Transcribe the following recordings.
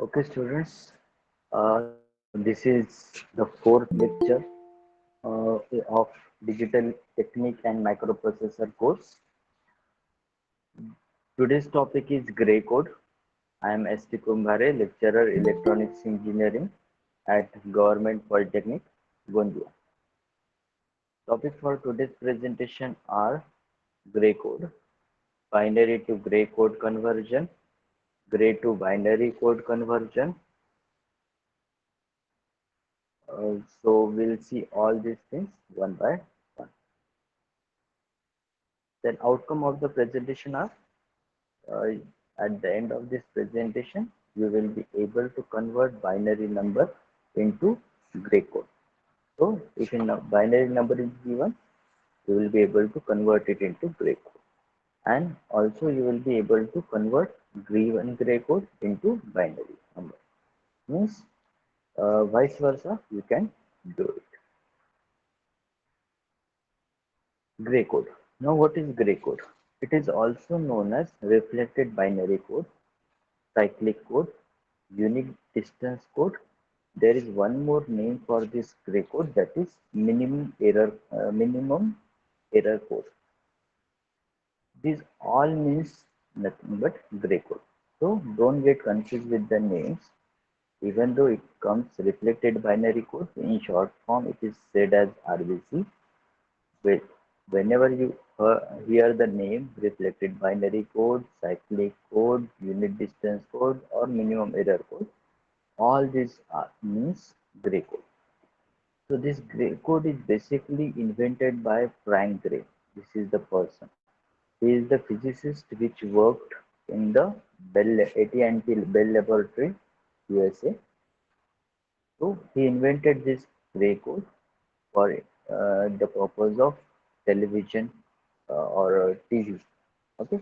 Okay, students, this is the fourth lecture of Digital Technique and Microprocessor course. Today's topic is Gray Code. I am S.T. Kumbhare, lecturer Electronics Engineering at Government Polytechnic, Gondia. Topic for today's presentation are Gray Code, binary to gray code conversion, gray to binary code conversion. So we'll see all these things one by one. Then outcome of the presentation are uh, at the end of this presentation, you will be able to convert binary number into gray code. So if a binary number is given, you will be able to convert it into gray code. And also you will be able to convert given gray code into binary number. Means vice versa, you can do it. Gray code. Now what is gray code? It is also known as reflected binary code, cyclic code, unique distance code. There is one more name for this gray code, that is minimum error code. These all means nothing but gray code. So don't get confused with the names. Even though it comes reflected binary code, in short form it is said as RBC. But whenever you hear the name reflected binary code, cyclic code, unit distance code, or minimum error code, all these means gray code. So this gray code is basically invented by Frank Gray. This is the person. He is the physicist which worked in the AT&T Bell Laboratory, USA. So he invented this gray code for the purpose of television or TV. Okay.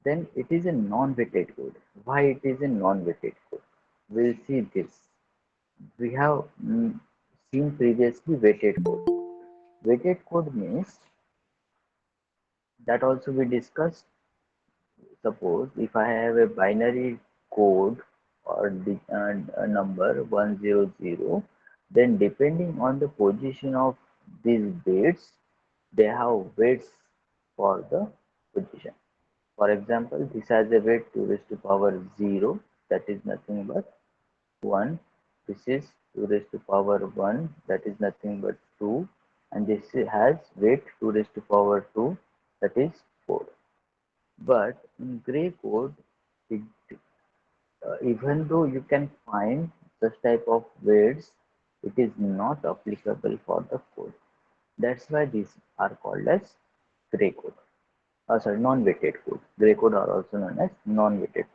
Then it is a non-weighted code. Why it is a non-weighted code? We'll see this. We have seen previously weighted code. Weighted code means that also we discussed. Suppose if I have a binary code or a number 100, then depending on the position of these bits, they have weights for the position. For example, this has a weight 2 raised to power 0, that is nothing but 1. This is 2 raised to power 1, that is nothing but 2. And this has weight 2 raised to power 2, that is 4. But in gray code, it, even though you can find such type of weights, it is not applicable for the code. That's why these are called as gray code. Sorry, non-weighted code. Gray code are also known as non-weighted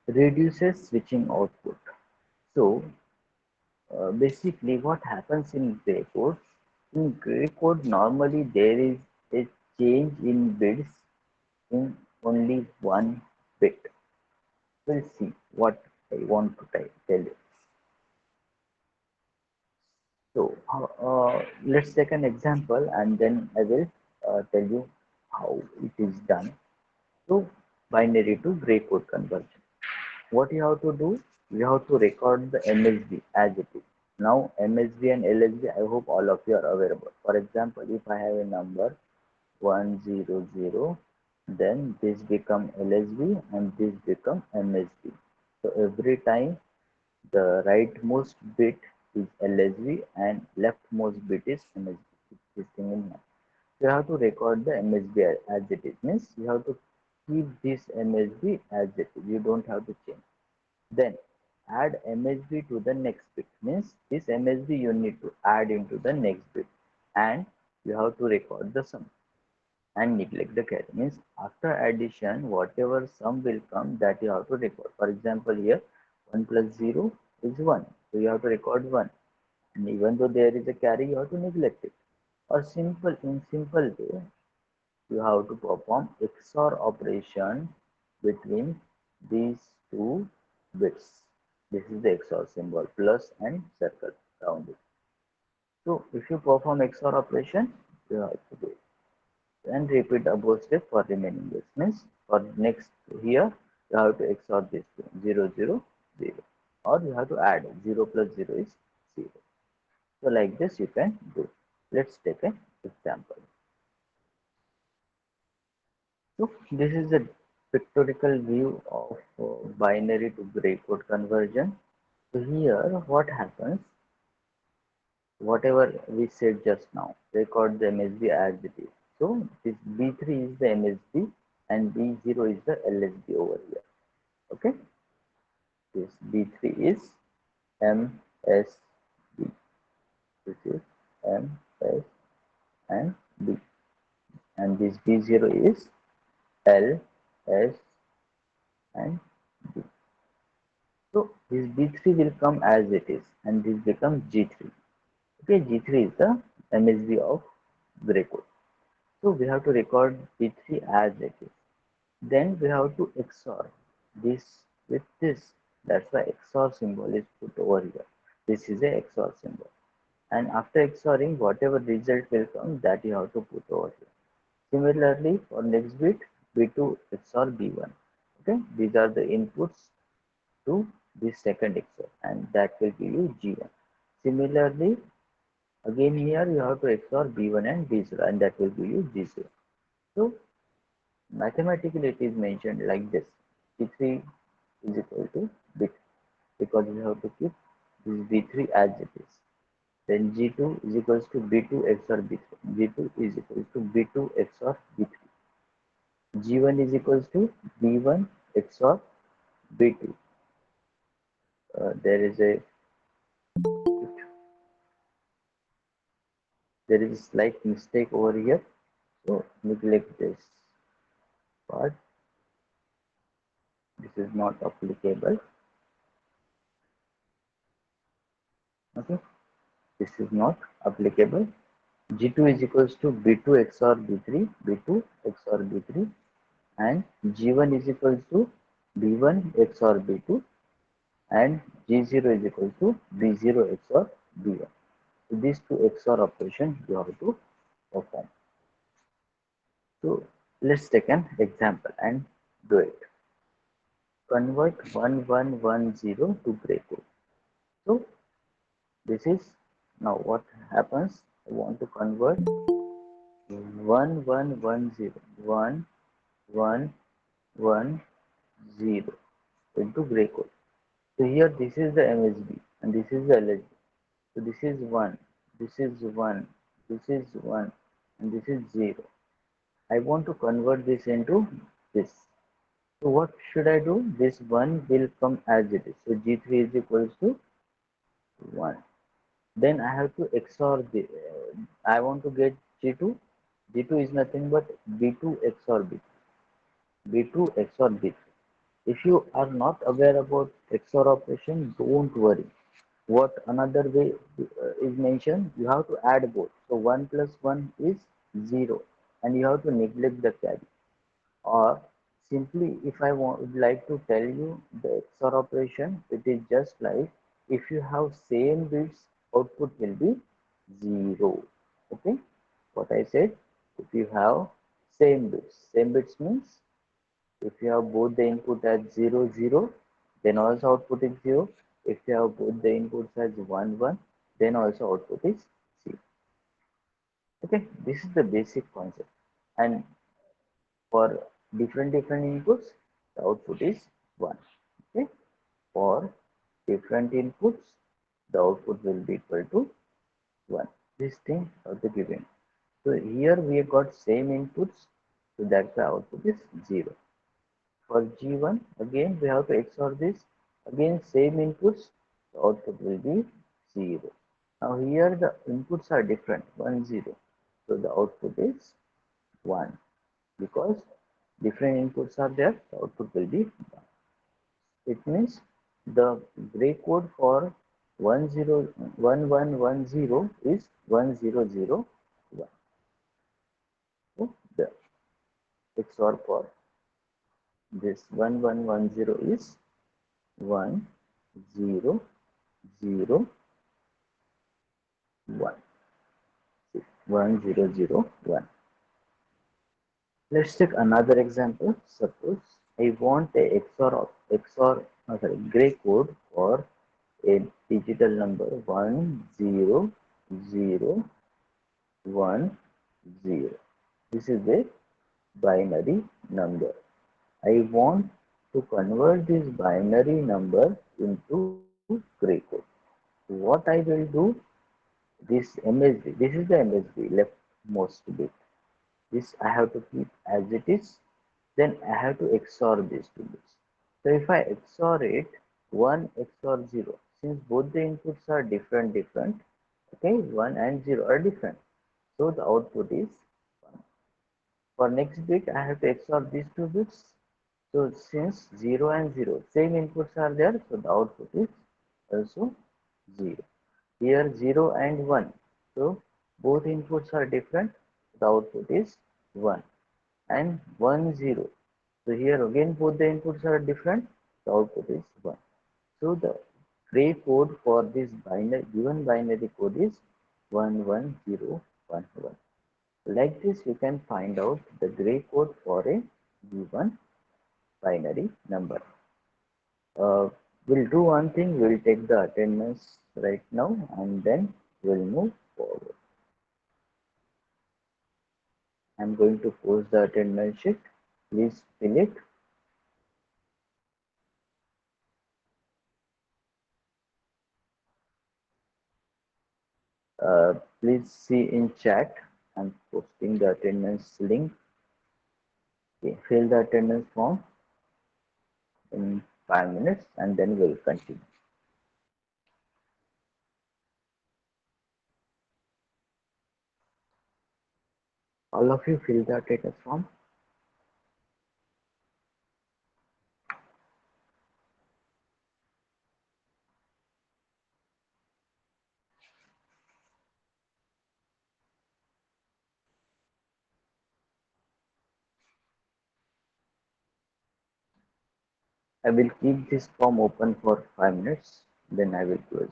code. Reduces switching output. So basically, what happens in gray code? In gray code, normally there is a change in bits in only one bit. We'll see what I want to tell you. So let's take an example and then I will tell you how it is done. So binary to gray code conversion. What you have to do? You have to record the MSB as it is. Now MSB and LSB, I hope all of you are aware about. For example, if I have a number 100, then this become LSB and this become MSB. So every time the rightmost bit is LSB and leftmost bit is MSB. This thing in mind. You have to record the MSB as it is. Means you have to keep this MSB as it is. You don't have to change. Then add MSB to the next bit. Means this MSB you need to add into the next bit, and you have to record the sum and neglect the carry. Means after addition, whatever sum will come, that you have to record. For example, here 1 plus 0 is 1. So you have to record 1. And even though there is a carry, you have to neglect it. Or in simple way, you have to perform XOR operation between these two bits. This is the XOR symbol, plus and circle around it. So if you perform XOR operation, you have to do it. And repeat above step for remaining bits. Means for next here, you have to XOR this 0, 0. 0, or you have to add 0 plus 0 is 0. So like this you can do. Let's take an example. So this is a pictorial view of binary to gray code conversion. So here what happens, whatever we said just now, record the MSB as it is. So this B3 is the MSB and B0 is the LSB over here. Okay, this B3 is MSB. This is MS and B, and this B0 is L, S and B. So this B3 will come as it is and this becomes G3. Okay, G3 is the MSB of gray code. So we have to record B3 as it is. Then we have to XOR this with this. That's why XOR symbol is put over here. This is a XOR symbol. And after XORing, whatever result will come, that you have to put over here. Similarly, for next bit, B2 XOR B1. Okay, these are the inputs to this second XOR, and that will give you G1. Similarly, again here you have to XOR B1 and B0, and that will give you G0. So mathematically it is mentioned like this: B3 is equal to B2, because you have to keep this B3 as it is. Then G2 is equals to B2 XOR B3. G2 is equals to B2 XOR B3. G1 is equals to B1 XOR B2. There is a slight mistake over here, so neglect this part. This is not applicable. Okay, this is not applicable. G2 is equals to B2 XOR B3, B2 XOR B3, and G1 is equals to B1 XOR B2, and G0 is equals to B0 XOR B1. So these two XOR operations you have to perform. So let's take an example and do it. Convert 1110 to gray code. So this is now what happens. I want to convert 1110 1110 into gray code. So here this is the MSB and this is the LSB. So this is 1, this is 1, this is 1, and this is 0. I want to convert this into this. So what should I do? This 1 will come as it is. So G3 is equals to 1. Then I have to XOR the, I want to get G2. G2 is nothing but B2 XOR B3. B2 XOR B3. If you are not aware about XOR operation, don't worry. What another way is mentioned, you have to add both. So 1 plus 1 is 0 and you have to neglect the carry. Or simply, if I would like to tell you the XOR operation, it is just like if you have same bits, output will be 0. Okay, what I said, if you have same bits means if you have both the input as 0 0, then also output is 0. If you have both the inputs as 1 1, then also output is 0. Okay, this is the basic concept. And for different inputs, the output is 1. Okay, for different inputs, the output will be equal to 1. This thing are the given. So here we have got same inputs, so that's the output is 0. For G1, again we have to XOR this. Again same inputs, the output will be 0. Now here the inputs are different, 1 0. So the output is 1 because different inputs are there, the output will be 1. It means the gray code for 1110 is 1001. So the XOR for this 1110 is 1001. 1001. Let's take another example. Suppose I want a XOR gray code for a digital number 10010. This is a binary number. I want to convert this binary number into gray code. What I will do, this MSB, this is the MSB leftmost bit. This I have to keep as it is. Then I have to XOR these two bits. So if I XOR it, 1 XOR 0, since both the inputs are different, okay, 1 and 0 are different. So the output is 1. For next bit, I have to XOR these two bits. So since 0 and 0, same inputs are there, so the output is also 0. Here 0 and 1. So both inputs are different, the output is 1. And 1 0. So here again both the inputs are different, the output is 1. So the gray code for this binary given binary code is 11011. Like this you can find out the gray code for a given binary number. Uh, we'll do one thing, we'll take the attendance right now and then we'll move forward. I'm going to post the attendance sheet. Please fill it. Please see in chat. I'm posting the attendance link. Okay, fill the attendance form in 5 minutes and then we'll continue. All of you fill the attendance form. I will keep this form open for 5 minutes, then I will close it.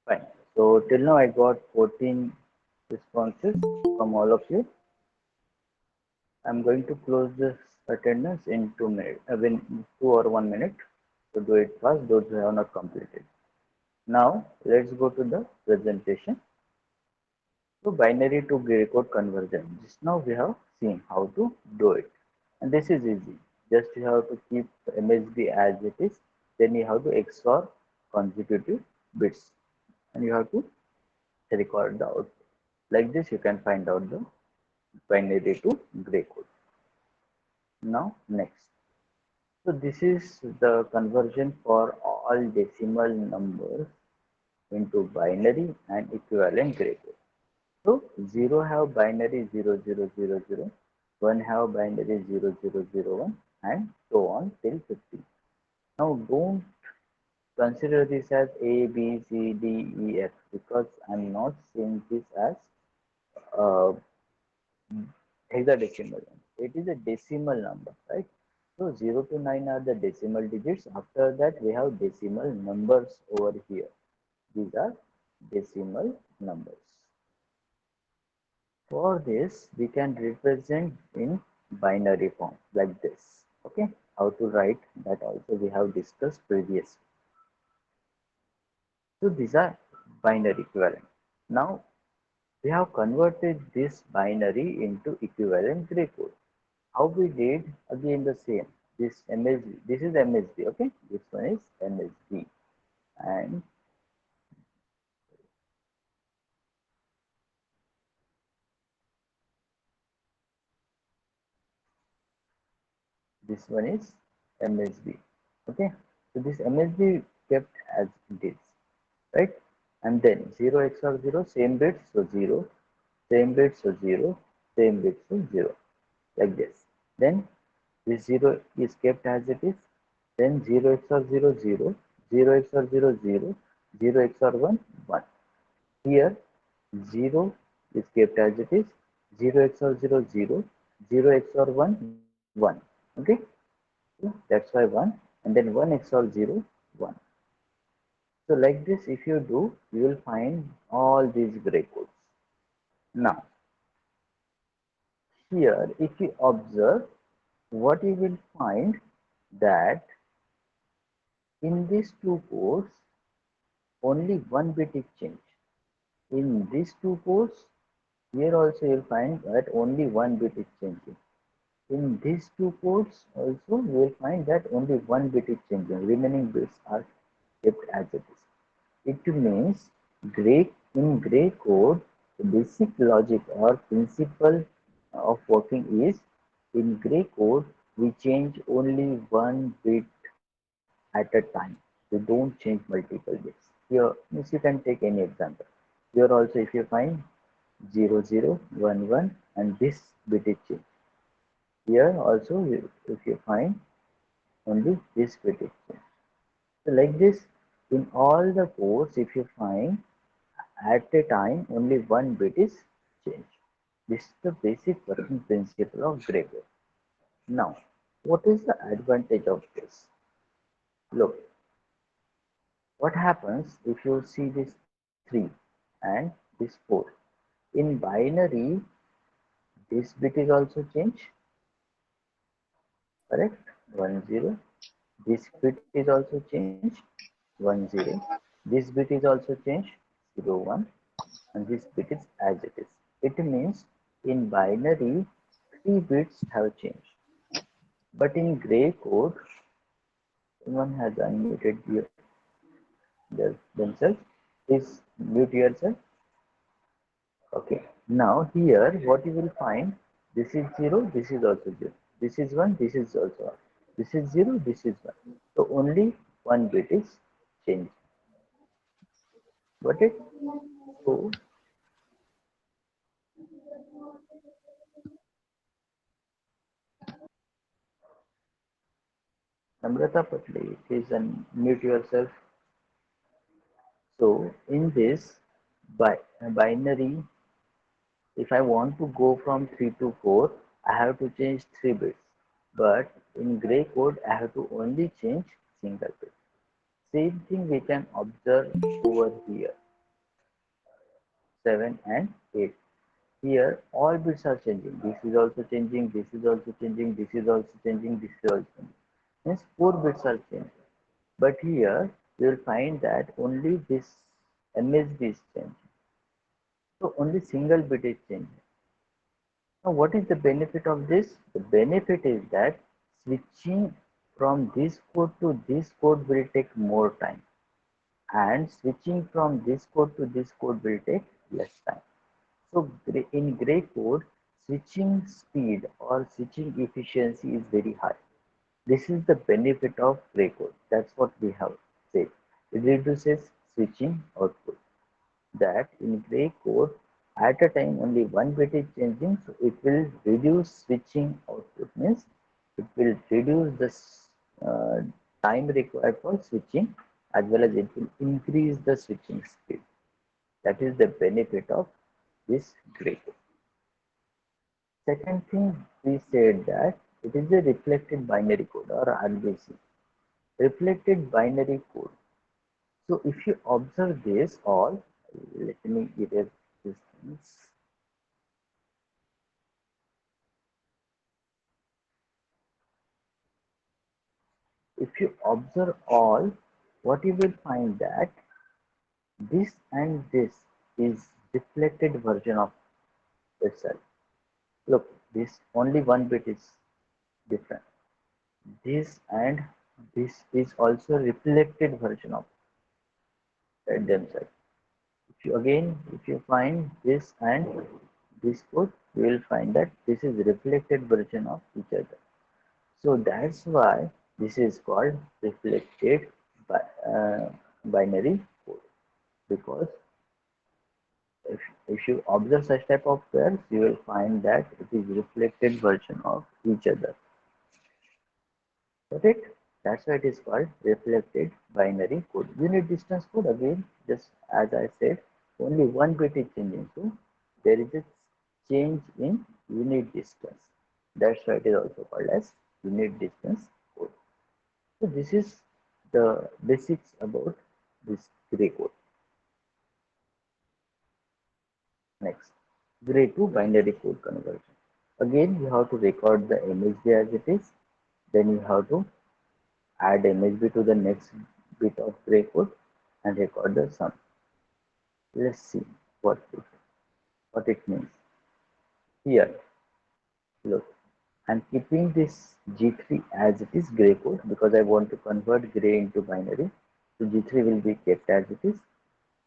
Fine. So till now I got 14 responses from all of you. I'm going to close this attendance in 2 minutes, in 2 or 1 minute. So do it fast, those who have not completed. Now let's go to the presentation. So binary to gray code conversion. Just now we have seen how to do it. And this is easy. Just you have to keep MSB as it is. Then you have to XOR consecutive bits. And you have to record the output. Like this you can find out the binary to gray code. Now next. So this is the conversion for all decimal numbers into binary and equivalent gray code. So 0 have binary 0000, 1 have binary 0001 and so on till 50. Now don't consider this as A, B, C, D, E, F because I'm not saying this as uh, hexadecimal. It is a decimal number, right? So 0 to 9 are the decimal digits. After that we have decimal numbers over here. These are decimal numbers. For this, we can represent in binary form like this. Okay, how to write that also we have discussed previously. So these are binary equivalent. Now we have converted this binary into equivalent gray code. How we did again the same. This MSB, this is MSB. Okay, this one is MSB, and this one is MSB. Okay, so this MSB kept as it is, right? And then 0 XOR 0, same bits, so 0, same bits, so 0, same bits, so 0, like this. Then this 0 is kept as it is. Then 0 XOR 0, 0, 0 XOR 0, 0, 0 XOR 1, 1. Here 0 is kept as it is. 0 XOR 0, 0, 0 XOR 1, 1. Okay, so that's why 1. And then 1 XOR 0, 1. So like this, if you do, you will find all these gray codes. Now, here, if you observe, what you will find that in these two codes, only one bit is changed. In these two codes, here also you will find that only one bit is changing. In these two codes also you will find that only one bit is changing. Remaining bits are kept as it is. It means in gray code, the basic logic or principle of working is in gray code we change only one bit at a time. We don't change multiple bits. Here, means you can take any example. Here also if you find 0011 and this bit is changed. Here also if you find only this bit is changed. So like this, in all the codes, if you find at a time only one bit is changed. This is the basic working principle of gray code. Now, what is the advantage of this? Look, what happens if you see this 3 and this 4? In binary, this bit is also changed, correct? 1 0. This bit is also changed, 1 0. This bit is also changed, 0 1. And this bit is as it is. It means in binary, 3 bits have changed. But in gray code, someone has unmuted themselves. Please mute yourself. Okay. Now here, what you will find, this is 0, this is also 0. This is 1, this is also 1. This is 0, this is 1. So only one bit is changed. Got it? So Namrata Patli, please unmute yourself. So in this binary, if I want to go from 3 to 4, I have to change 3 bits. But in gray code, I have to only change single bit. Same thing we can observe over here, 7 and 8. Here all bits are changing. This is also changing, this is also changing, this is also changing, this is also changing. Means 4 bits are changing. But here you will find that only this MSB is changing. So only single bit is changing. Now what is the benefit of this? The benefit is that switching from this code to this code will take more time, and switching from this code to this code will take less time. So in gray code, switching speed or switching efficiency is very high. This is the benefit of gray code. That's what we have said. It reduces switching output. That in gray code, at a time only one bit is changing, so it will reduce switching output. Means it will reduce the time required for switching, as well as it will increase the switching speed. That is the benefit of this gray code. Second thing, we said that it is a reflected binary code or RBC. Reflected binary code. So if you observe this all, let me erase these things. If you observe all, what you will find that this and this is reflected version of itself. Look, this only one bit is different. This and this is also reflected version of themselves. If you again, if you find this and this code, you will find that this is reflected version of each other. So that's why this is called reflected bi binary code, because if you observe such type of pairs, you will find that it is reflected version of each other. Got it? That's why it is called reflected binary code. Unit distance code, again, just as I said, only one bit is changing. So there is a change in unit distance. That's why it is also called as unit distance code. So this is the basics about this gray code. Next, gray to binary code conversion. Again, you have to record the MSB as it is. Then you have to add MSB to the next bit of gray code and record the sum. Let's see what it means. Here, look, I'm keeping this G3 as it is gray code because I want to convert gray into binary. So G3 will be kept as it is.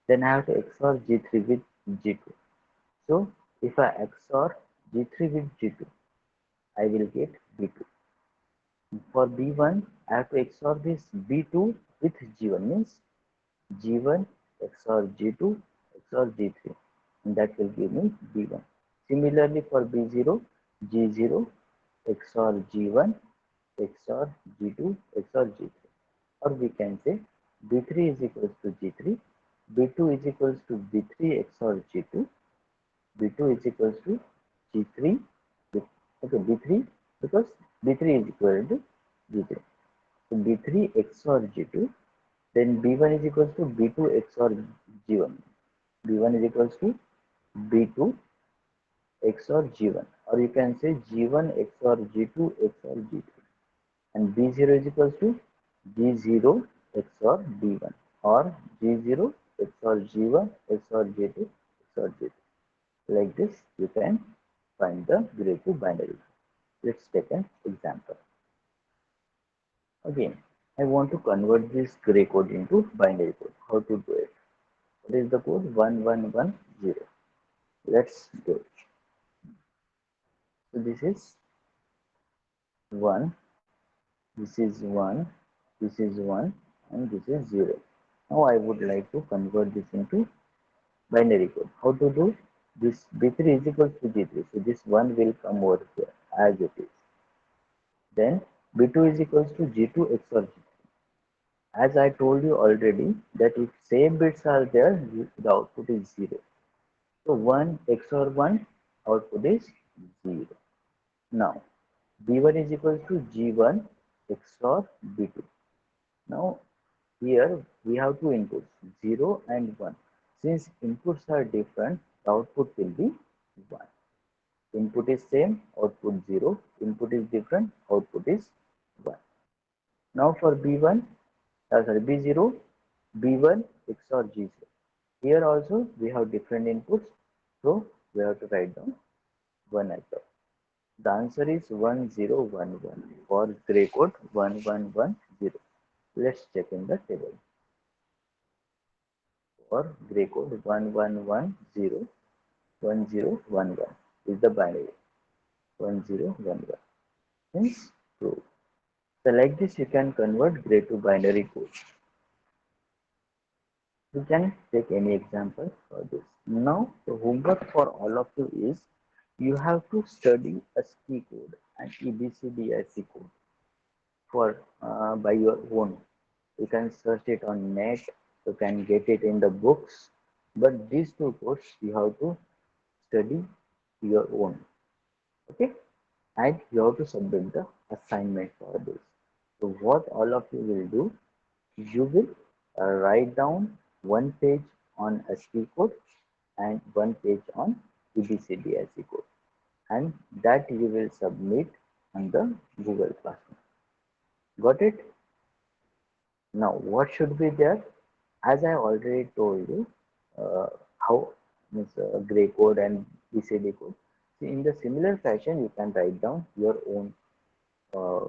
Then I have to XOR G3 with G2. So if I XOR G3 with G2, I will get B2. For B1, I have to XOR this B2 with G1, means G1 XOR G2 XOR G3, and that will give me B1. Similarly for B0, G0 XOR G1 XOR G2 XOR G3, or we can say B3 is equals to G3, B2 is equals to B3 XOR G2, B2 is equals to G3, okay, B3 because B3 is equal to G3. So B3 XOR G2, then B1 is equals to B2 XOR G1. B1 is equals to B2 XOR G1, or you can say G1 XOR G2 XOR G3, and B0 is equals to G0 XOR B1, or G0 XOR G1 XOR G2 XOR G3. Like this, you can find the gray to binary. Let's take an example. Again, I want to convert this gray code into binary code. How to do it? What is the code? 1110. Let's do it. So this is 1, this is 1, this is 1, and this is 0. Now I would like to convert this into binary code. How to do? This B3 is equal to G3. So this 1 will come over here as it is. Then B2 is equals to G2 XOR G3. As I told you already that if same bits are there, the output is 0. So 1 XOR 1, output is 0. Now B1 is equal to G1 XOR B2. Now here we have two inputs 0 and 1. Since inputs are different, the output will be 1. Input is same, output 0. Input is different, output is 1. Now for B1, B0, B1 XOR G0. Here also we have different inputs, so we have to write down 1 as well. The answer is 1011 for gray code 1110. Let's check in the table. For gray code 1110 1011 is the binary 1011 means true. So like this you can convert gray to binary code. You can take any example for this. Now the homework for all of you is you have to study ASCII code and EBCDIC code for by your own. You can search it on net, you can get it in the books, but these two codes you have to study your own. Okay, and you have to submit the assignment for this. So what all of you will do, you will write down one page on ASCII code and one page on EBCDIC code, and that you will submit on the Google Classroom. Got it? Now, what should be there? As I already told you, uh, how means gray code and BCD code. See, in the similar fashion, you can write down your own uh,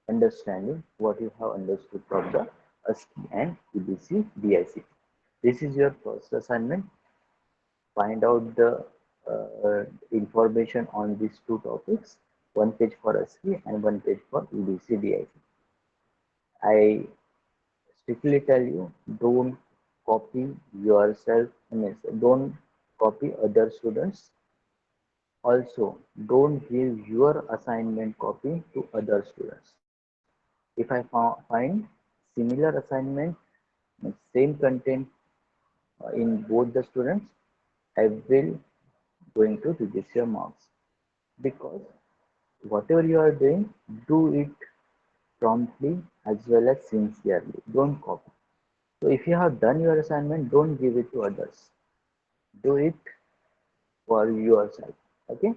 understanding, what you have understood from the ASCII and EBC DIC. This is your first assignment. Find out the information on these two topics, one page for ASCII and one page for EBC DIC. I strictly tell you, don't copy yourself, means don't copy other students. Also, don't give your assignment copy to other students. If I find similar assignment, same content in both the students, I will going to reduce your marks, because whatever you are doing, do it promptly as well as sincerely. Don't copy. So if you have done your assignment, don't give it to others. Do it for yourself, okay?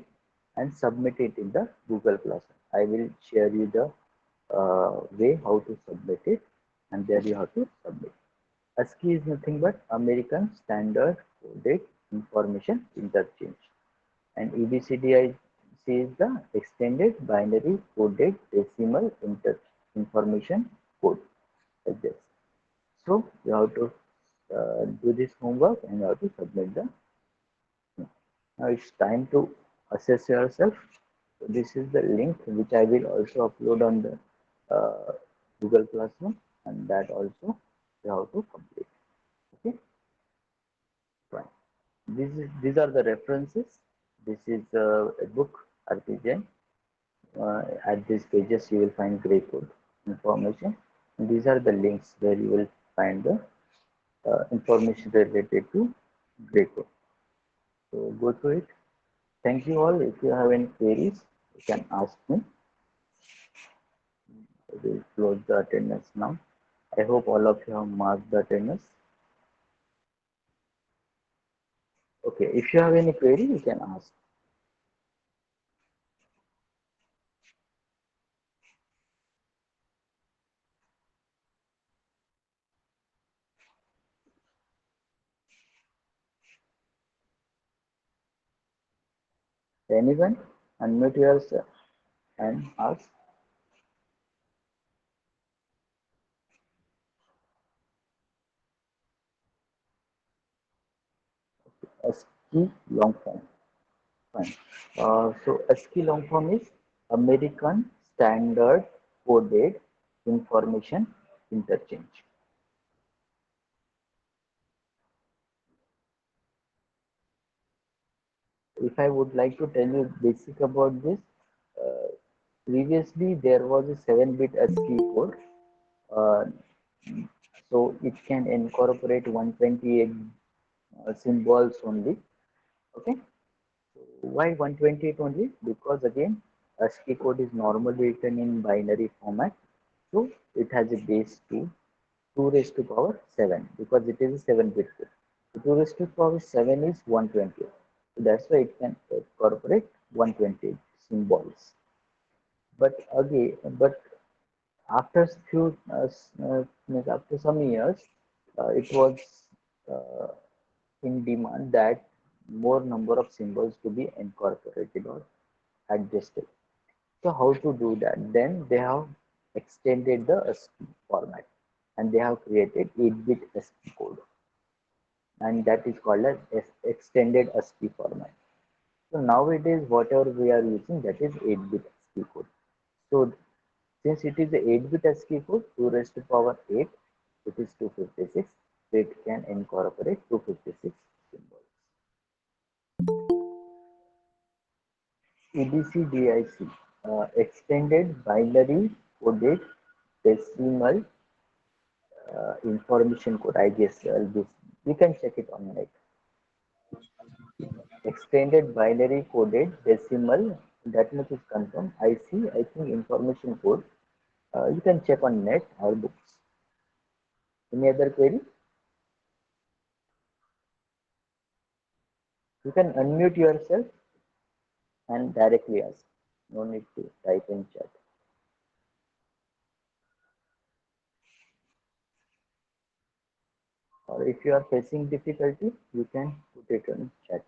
And submit it in the Google Classroom. I will share you the way how to submit it, and there you have to submit. ASCII is nothing but American Standard Coded Information Interchange, and EBCDIC is the Extended Binary Coded Decimal Information Code, like this. So you have to do this homework and you have to submit the. Now it's time to assess yourself. So this is the link which I will also upload on the Google Classroom, and that also you have to complete. Okay, fine. These are the references. This is a book, RPGN. At these pages, you will find gray code information. And these are the links where you will find the information related to gray code. So go through it. Thank you all. If you have any queries, you can ask me. We will close the attendance now. I hope all of you have marked the attendance. Okay, if you have any query, you can ask. Anyone, unmute yourself and ask. ASCII long form. Fine. So ASCII long form is American Standard Coded Information Interchange. If I would like to tell you basic about this, uh, previously there was a 7-bit ASCII code, uh, so it can incorporate 128 symbols only. Okay, so why 128 only? Because again, ASCII code is normally written in binary format, so it has a base 2 raised to power 7, because it is a 7-bit code. So 2 raised to power 7 is 120. So that's why it can incorporate 120 symbols. But again, but after few after some years, it was uh, in demand that more number of symbols to be incorporated or adjusted. So how to do that? Then they have extended the ASCII format, and they have created 8-bit ASCII code, and that is called as extended ASCII format. So nowadays, whatever we are using, that is 8-bit ASCII code. So since it is a 8-bit ASCII code, 2 raised to power 8, it is 256. So it can incorporate 256 symbols. EBCDIC, Extended Binary Coded Decimal Information Code. I guess this you can check it online. Extended Binary Coded Decimal. That much is confirmed. I think information code. You can check on net or books. Any other query? You can unmute yourself and directly ask. No need to type in chat. Or if you are facing difficulty, you can put it in chat.